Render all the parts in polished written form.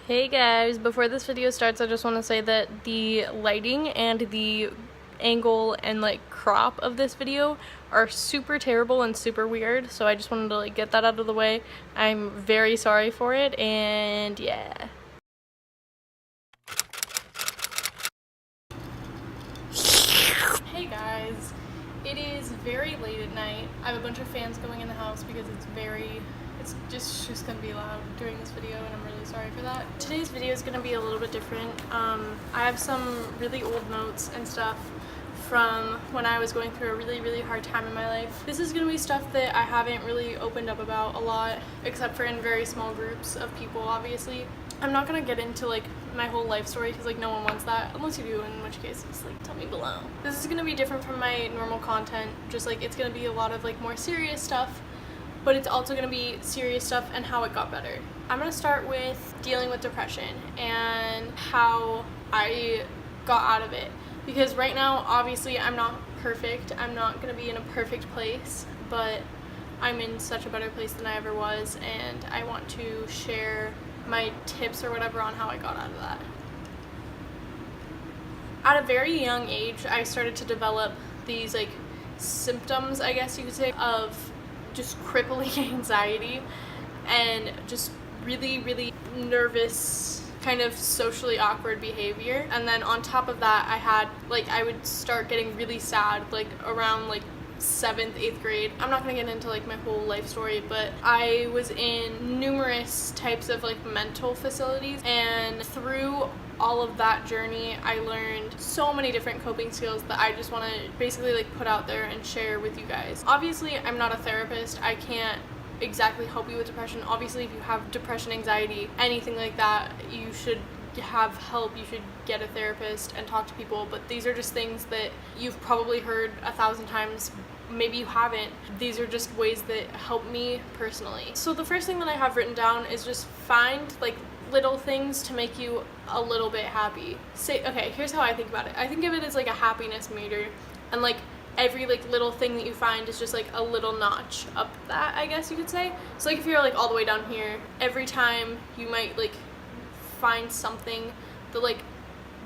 Hey guys, before this video starts, I just want to say that the lighting and the angle and like crop of this video are super terrible and super weird, so I just wanted to like get that out of the way. I'm very sorry for it, and yeah. Hey guys, it is very late at night. I have a bunch of fans going in the house because it's just gonna be loud during this video, and I'm really sorry for that. Today's video is gonna be a little bit different. I have some really old notes and stuff from when I was going through a really hard time in my life. This is gonna be stuff that I haven't really opened up about a lot, except for in very small groups of people, obviously. I'm not gonna get into like my whole life story because like no one wants that, unless you do, in which case just like tell me below. This is gonna be different from my normal content, just like it's gonna be a lot of like more serious stuff, but it's also gonna be serious stuff and how it got better. I'm gonna start with dealing with depression and how I got out of it, because right now obviously I'm not perfect. I'm not gonna be in a perfect place, but I'm in such a better place than I ever was, and I want to share my tips or whatever on how I got out of that. At a very young age, I started to develop these like symptoms, I guess you could say, of just crippling anxiety and just really nervous, kind of socially awkward behavior. And then on top of that, I would start getting really sad like around like 7th, 8th grade. I'm not gonna get into like my whole life story, but I was in numerous types of like mental facilities, and through all of that journey I learned so many different coping skills that I just want to basically like put out there and share with you guys. Obviously I'm not a therapist, I can't exactly help you with depression. Obviously if you have depression, anxiety, anything like that, you should have help, you should get a therapist and talk to people, but these are just things that you've probably heard 1,000 times, maybe you haven't. These are just ways that help me personally. So the first thing that I have written down is just find like little things to make you a little bit happy. Okay, here's how I think about it. I think of it as like a happiness meter, and like every like little thing that you find is just like a little notch up that, I guess you could say. So like if you're like all the way down here, every time you might like find something that like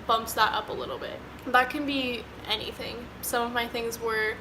bumps that up a little bit. That can be anything. Some of my things were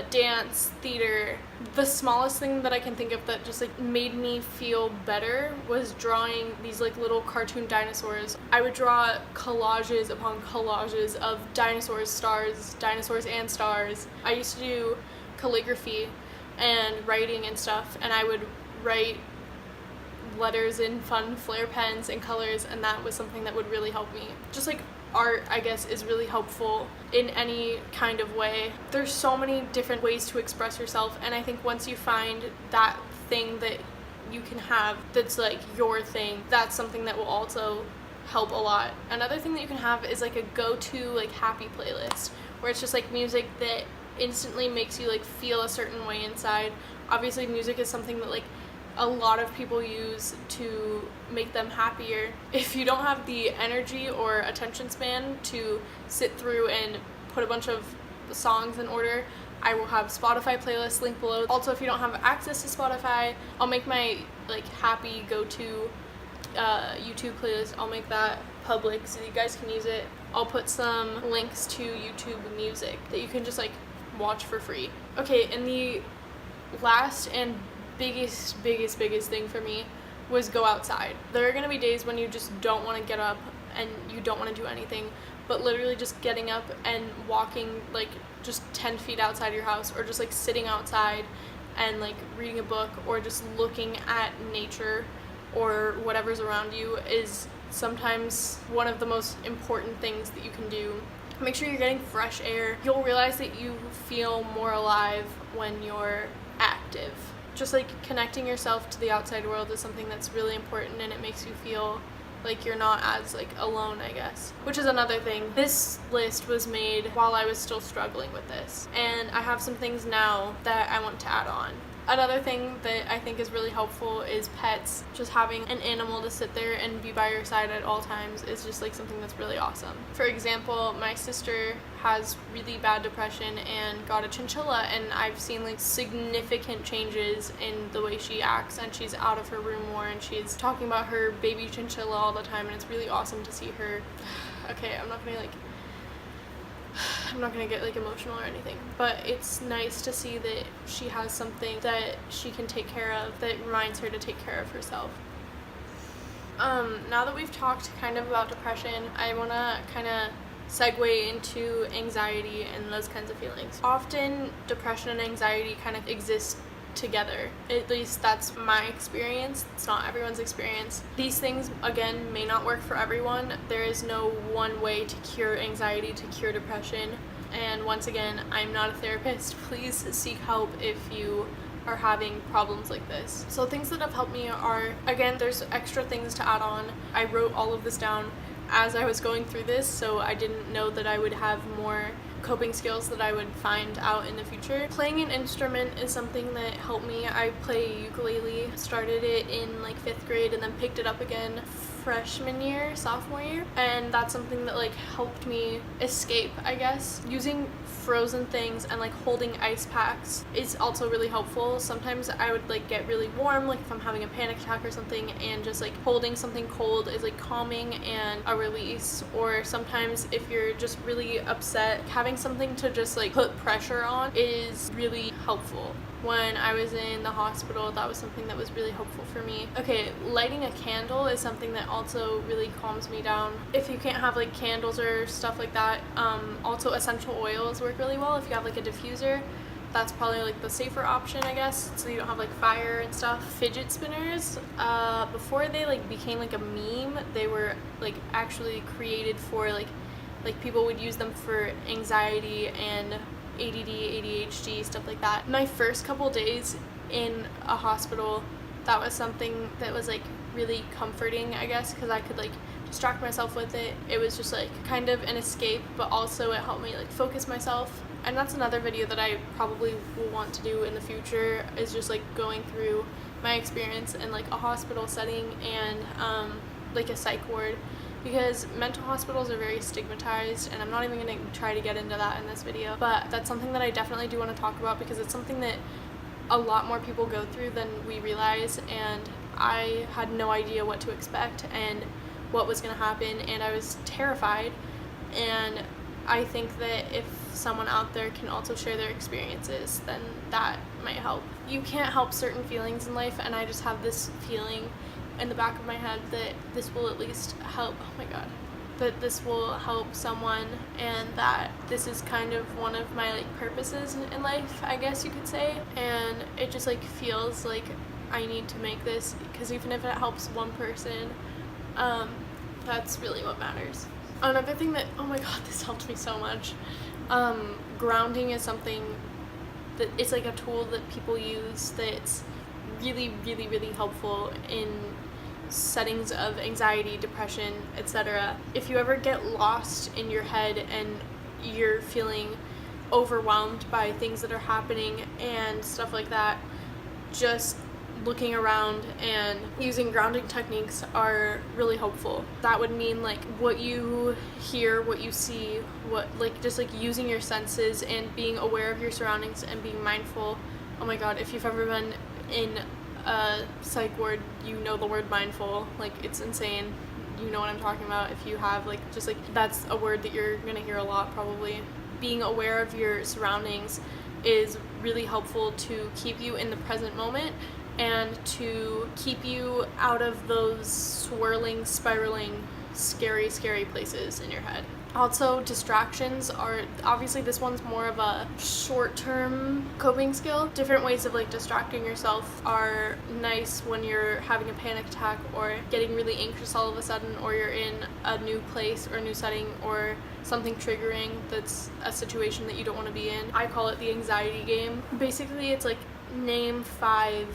dance, theater. The smallest thing that I can think of that just like made me feel better was drawing these like little cartoon dinosaurs. I would draw collages upon collages of dinosaurs and stars. I used to do calligraphy and writing and stuff, and I would write letters in fun flare pens and colors, and that was something that would really help me. Just like art, I guess, is really helpful in any kind of way. There's so many different ways to express yourself, and I think once you find that thing that you can have that's like your thing, that's something that will also help a lot. Another thing that you can have is like a go-to like happy playlist, where it's just like music that instantly makes you like feel a certain way inside. Obviously music is something that like a lot of people use to make them happier. If you don't have the energy or attention span to sit through and put a bunch of songs in order, I will have Spotify playlists linked below. Also, if you don't have access to Spotify, I'll make my like happy go-to YouTube playlist. I'll make that public so you guys can use it. I'll put some links to YouTube music that you can just like watch for free. Okay, and the last and biggest thing for me was go outside. There are gonna be days when you just don't want to get up and you don't want to do anything, but literally just getting up and walking like just 10 feet outside your house, or just like sitting outside and like reading a book, or just looking at nature or whatever's around you, is sometimes one of the most important things that you can do. Make sure you're getting fresh air. You'll realize that you feel more alive when you're active. Just like connecting yourself to the outside world is something that's really important, and it makes you feel like you're not as like alone, I guess. Which is another thing. This list was made while I was still struggling with this, and I have some things now that I want to add on. Another thing that I think is really helpful is pets. Just having an animal to sit there and be by your side at all times is just like something that's really awesome. For example, my sister has really bad depression and got a chinchilla, and I've seen like significant changes in the way she acts, and she's out of her room more and she's talking about her baby chinchilla all the time, and it's really awesome to see her. Okay, I'm not gonna get like emotional or anything, but it's nice to see that she has something that she can take care of that reminds her to take care of herself. Now that we've talked kind of about depression, I want to kind of segue into anxiety and those kinds of feelings. Often depression and anxiety kind of exist together. At least that's my experience. It's not everyone's experience. These things, again, may not work for everyone. There is no one way to cure anxiety, to cure depression. And once again, I'm not a therapist. Please seek help if you are having problems like this. So things that have helped me are, again, there's extra things to add on. I wrote all of this down as I was going through this, so I didn't know that I would have more coping skills that I would find out in the future. Playing an instrument is something that helped me. I play ukulele, started it in like 5th grade and then picked it up again freshman year, sophomore year, and that's something that like helped me escape, I guess. Using frozen things and like holding ice packs is also really helpful. Sometimes I would like get really warm, like if I'm having a panic attack or something, and just like holding something cold is like calming and a release. Or sometimes if you're just really upset, having something to just like put pressure on is really helpful. When I was in the hospital, that was something that was really helpful for me. Okay, lighting a candle is something that also really calms me down. If you can't have like candles or stuff like that, also essential oils work really well. If you have like a diffuser, that's probably like the safer option, I guess, so you don't have like fire and stuff. Fidget spinners, before they like became like a meme, they were like actually created for like people would use them for anxiety and ADD, ADHD, stuff like that. My first couple days in a hospital, that was something that was like really comforting, I guess, because I could like distract myself with it. It was just like kind of an escape, but also it helped me like focus myself. And that's another video that I probably will want to do in the future, is just like going through my experience in like a hospital setting and like a psych ward, because mental hospitals are very stigmatized, and I'm not even going to try to get into that in this video, but that's something that I definitely do want to talk about, because it's something that a lot more people go through than we realize, and I had no idea what to expect and what was going to happen, and I was terrified. And I think that if someone out there can also share their experiences, then that might help. You can't help certain feelings in life, and I just have this feeling in the back of my head that this will at least help, oh my god, that this will help someone, and that this is kind of one of my like purposes in life, I guess you could say. And it just like feels like I need to make this, because even if it helps one person, that's really what matters. Another thing that, oh my god, this helped me so much, grounding is something that it's like a tool that people use that's really, really, really helpful in settings of anxiety, depression, etc. If you ever get lost in your head and you're feeling overwhelmed by things that are happening and stuff like that, just looking around and using grounding techniques are really helpful. That would mean like what you hear, what you see, what like just like using your senses and being aware of your surroundings and being mindful. Oh my god, if you've ever been in a psych ward, you know the word mindful. Like, it's insane. You know what I'm talking about. If you have like just like, that's a word that you're gonna hear a lot probably. Being aware of your surroundings is really helpful to keep you in the present moment and to keep you out of those swirling, spiraling, scary places in your head. Also, distractions are, obviously this one's more of a short-term coping skill. Different ways of like distracting yourself are nice when you're having a panic attack or getting really anxious all of a sudden, or you're in a new place or a new setting or something triggering that's a situation that you don't want to be in. I call it the anxiety game. Basically, it's like name 5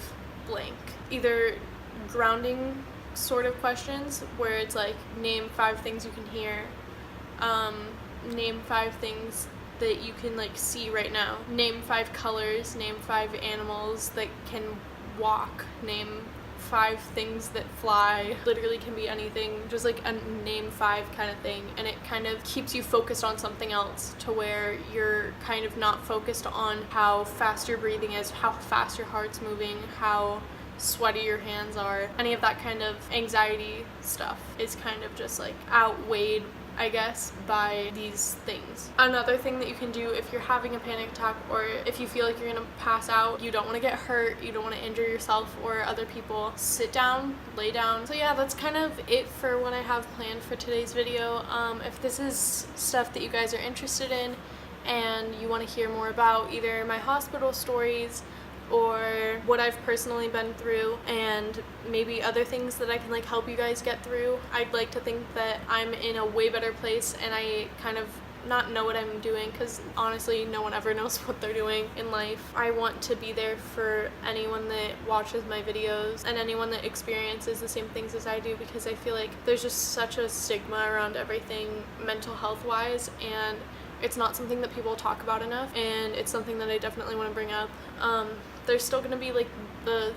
blank. Either grounding sort of questions where it's like name 5 things you can hear, name 5 things that you can like see right now. Name 5 colors, name 5 animals that can walk, name 5 things that fly. Literally can be anything, just like a name 5 kind of thing, and it kind of keeps you focused on something else to where you're kind of not focused on how fast your breathing is, how fast your heart's moving, how sweaty your hands are. Any of that kind of anxiety stuff is kind of just like outweighed, I guess, by these things. Another thing that you can do if you're having a panic attack or if you feel like you're gonna pass out, you don't want to get hurt, you don't want to injure yourself or other people, sit down, lay down. So yeah, that's kind of it for what I have planned for today's video. If this is stuff that you guys are interested in and you want to hear more about, either my hospital stories or what I've personally been through and maybe other things that I can like help you guys get through, I'd like to think that I'm in a way better place and I kind of not know what I'm doing, because honestly no one ever knows what they're doing in life. I want to be there for anyone that watches my videos and anyone that experiences the same things as I do, because I feel like there's just such a stigma around everything mental health wise, and it's not something that people talk about enough, and it's something that I definitely want to bring up. There's still going to be like the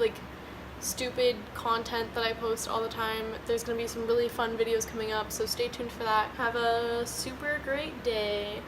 stupid content that I post all the time. There's going to be some really fun videos coming up, so stay tuned for that. Have a super great day.